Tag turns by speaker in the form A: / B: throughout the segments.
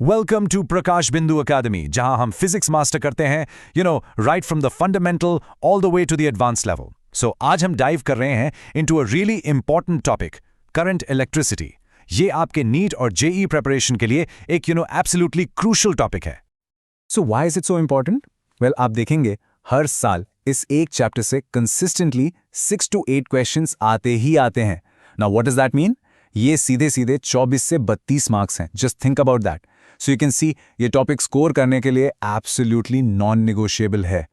A: Welcome to प्रकाश बिंदु academy, जहां हम फिजिक्स मास्टर करते हैं, right from the fundamental all the way to the advance level. So आज हम डाइव कर रहे हैं into a really important topic, current electricity. ये आपके नीट और जेई प्रिपरेशन के लिए एक एब्सोल्युटली क्रूशियल टॉपिक है।
B: So why is it so important? Well, आप देखेंगे हर साल इस एक चैप्टर से कंसिस्टेंटली 6 to 8 क्वेश्चंस आते ही आते हैं। Now what does that mean? ये सीधे सीधे 24 से 32 मार्क्स हैं। Just think about that. So you can see ये टॉपिक स्कोर करने के लिए एब्सोल्युटली नॉन नेगोशिएबल है।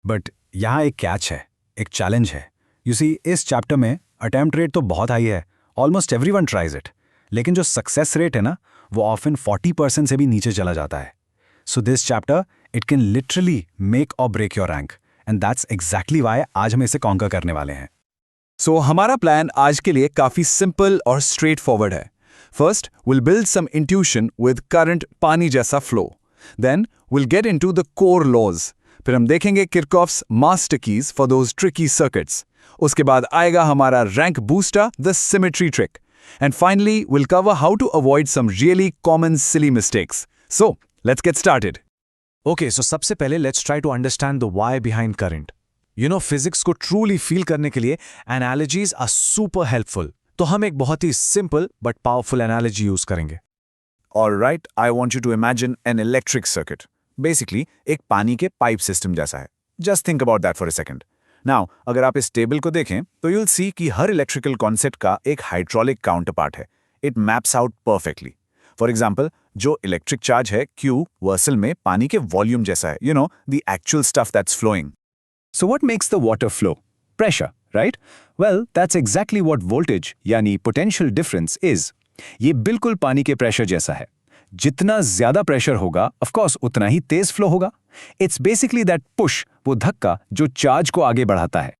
B: बट यहाँ एक कैच है, एक चैलेंज है। यू सी, इस चैप्टर में अटेम्प्ट रेट तो बहुत हाई है, ऑलमोस्ट एवरीवन ट्राइज इट, लेकिन जो सक्सेस रेट है ना, वो ऑफन 40% से भी नीचे चला जाता है। So this chapter it can literally make or break your rank, and that's exactly why आज हम इसे कॉन्कर करने वाले हैं।
C: सो हमारा प्लान आज के लिए काफी सिंपल और स्ट्रेट फॉरवर्ड है। First, will build some intuition with current पानी जैसा flow. Then will get into the core laws. फिर हम देखेंगे Kirchhoff's master keys for those tricky circuits. उसके बाद आएगा हमारा rank booster, the symmetry trick. And finally will cover how to avoid some really common silly mistakes. So let's get started.
A: Okay, so सबसे पहले let's try to understand the why behind current. Physics को truly feel करने के लिए analogies are super helpful. तो हम एक बहुत ही simple but powerful analogy use करेंगे।
C: Alright, I want you to imagine an electric circuit. Basically, एक पानी के पाइप सिस्टम जैसा है। Just think about that for a second. Now, अगर आप इस टेबल को देखें, तो you'll see कि हर इलेक्ट्रिकल कॉन्सेप्ट का एक हाइड्रोलिक काउंटरपार्ट है। It maps out perfectly. For example, जो इलेक्ट्रिक चार्ज है Q, वो असल में पानी के वॉल्यूम जैसा है। The actual stuff that's flowing.
B: So what makes the water flow? Pressure, right? Well, that's exactly what voltage यानी potential difference is. ये बिल्कुल पानी के प्रेशर जैसा है। जितना ज्यादा प्रेशर होगा, of course, उतना ही तेज फ्लो होगा। It's basically that push, वो धक्का जो चार्ज को आगे बढ़ाता है।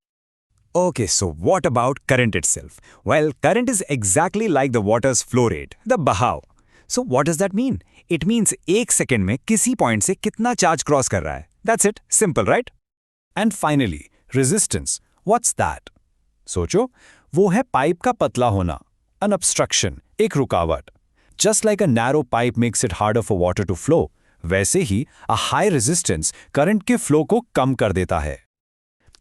A: Okay, so what about current itself? Well, current is exactly like the water's flow rate, the बहाव. So what does that mean? It means एक सेकेंड में किसी पॉइंट से कितना चार्ज क्रॉस कर रहा है। That's it, simple, right? And finally, resistance. What's that? सोचो, वो है पाइप का पतला होना, an obstruction, एक रुकावट। Just like a narrow pipe makes it harder for water to flow, वैसे ही a high resistance current के flow को कम कर देता है।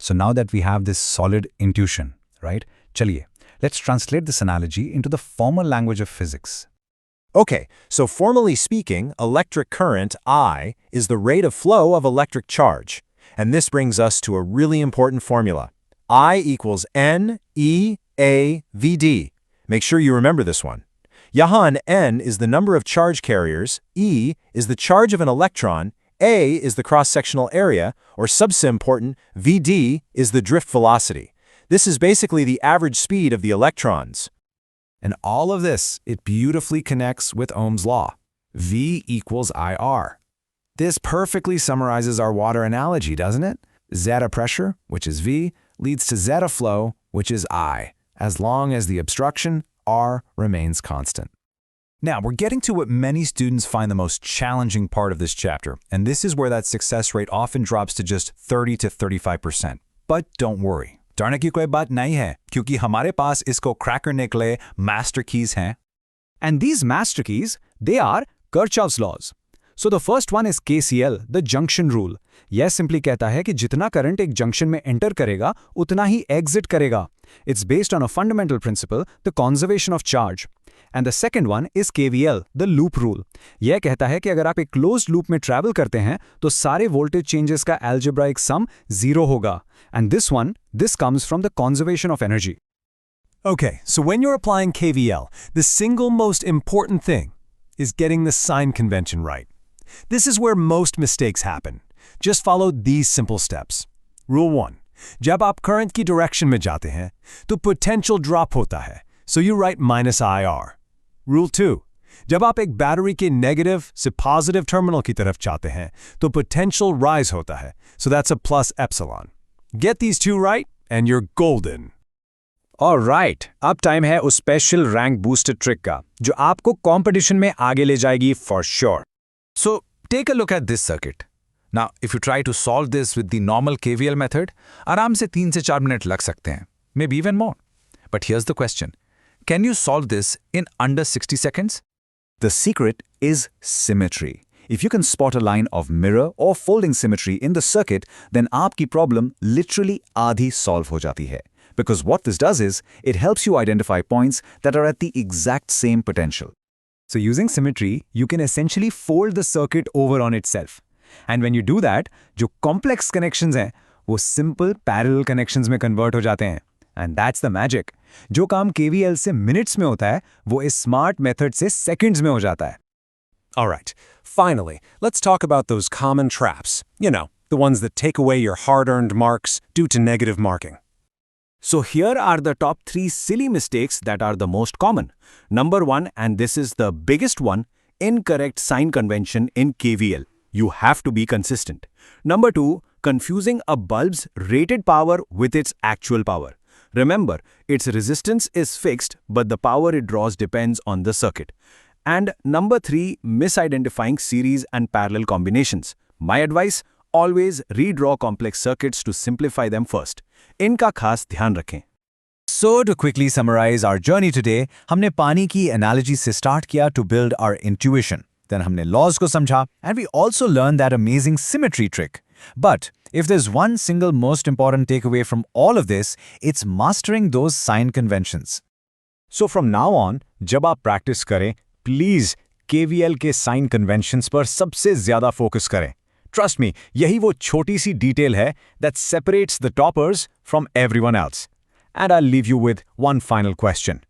B: So now that we have this solid intuition, right? चलिए, let's translate this analogy into the formal language of physics.
D: Okay, so formally speaking, electric current, I, is the rate of flow of electric charge. And this brings us to a really important formula. I equals N E A V D. Make sure you remember this one. Yahan N is the number of charge carriers, E is the charge of an electron, A is the cross-sectional area, or subse important, VD is the drift velocity. This is basically the average speed of the electrons.
A: And all of this, it beautifully connects with Ohm's law. V equals IR. This perfectly summarizes our water analogy, doesn't it? Zeta pressure, which is V, leads to zeta flow, which is I, as long as the obstruction, R, remains constant. Now, we're getting to what many students find the most challenging part of this chapter, and this is where that success rate often drops to just 30 to 35%. But don't worry. डरने की कोई बात नहीं है, क्योंकि हमारे पास इसको crack करने के लिए master keys हैं.
B: And these master keys, they are Kirchhoff's laws. So the first one is KCL, the junction rule. यह simply कहता है कि जितना करंट एक जंक्शन में एंटर करेगा, उतना ही एग्जिट करेगा. It's based on a fundamental principle, the conservation of charge. And the second one is KVL, the loop rule. यह कहता है कि अगर आप एक closed loop में travel करते हैं, तो सारे voltage changes का algebraic sum 0 होगा. And this comes from the conservation of energy.
A: Okay, so when you're applying KVL, the single most important thing is getting the sign convention right. This is where most mistakes happen. Just follow these simple steps. Rule 1. जब आप current की direction में जाते हैं, तो potential drop होता है, so you write minus IR. Rule 2. जब आप एक battery के negative से positive terminal की तरफ जाते हैं, तो potential rise होता है, so that's a plus epsilon. Get these two right, and you're golden.
B: Alright, अब टाइम है उस स्पेशल रैंक बूस्टर ट्रिक का, जो आपको कंपटीशन में आगे ले जाएगी for sure.
A: So, take a look at this circuit. Now, if you try to solve this with the normal KVL method, आराम से 3 से 4 मिनट लग सकते हैं, maybe even more. But here's the question. Can you solve this in under 60 seconds?
B: The secret is symmetry. If you can spot a line of mirror or folding symmetry in the circuit, then आपकी problem literally आधी solve हो जाती है. Because what this does is, it helps you identify points that are at the exact same potential. So using symmetry, you can essentially fold the circuit over on itself. And when you do that, जो complex connections हैं, वो simple parallel connections में convert हो जाते हैं. And that's the magic. जो काम KVL से minutes में होता है, वो इस smart method से seconds में हो जाता है.
D: Alright, finally, let's talk about those common traps. You know, the ones that take away your hard-earned marks due to negative marking.
A: So here are the top 3 silly mistakes that are the most common. Number 1, and this is the biggest one, incorrect sign convention in KVL. You have to be consistent. Number 2, confusing a bulb's rated power with its actual power. Remember, its resistance is fixed, but the power it draws depends on the circuit. And number 3, misidentifying series and parallel combinations. My advice, always redraw complex circuits to simplify them first. इनका खास ध्यान रखें.
B: So to quickly summarize our journey today, हमने पानी की analogy से start किया to build our intuition. Then हमने laws को समझा, and we also learned that amazing symmetry trick. But if there's one single most important takeaway from all of this, it's mastering those sign conventions.
C: So from now on, जब आप practice करें, please KVL के sign conventions पर सबसे ज्यादा focus करें. Trust me, यही वो छोटी सी डिटेल है that separates the toppers from everyone else. And I'll leave you with one final question.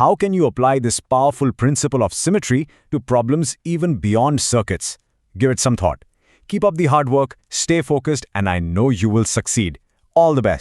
C: How can you apply this powerful principle of symmetry to problems even beyond circuits? Give it some thought. Keep up the hard work, stay focused, and I know you will succeed. All the best.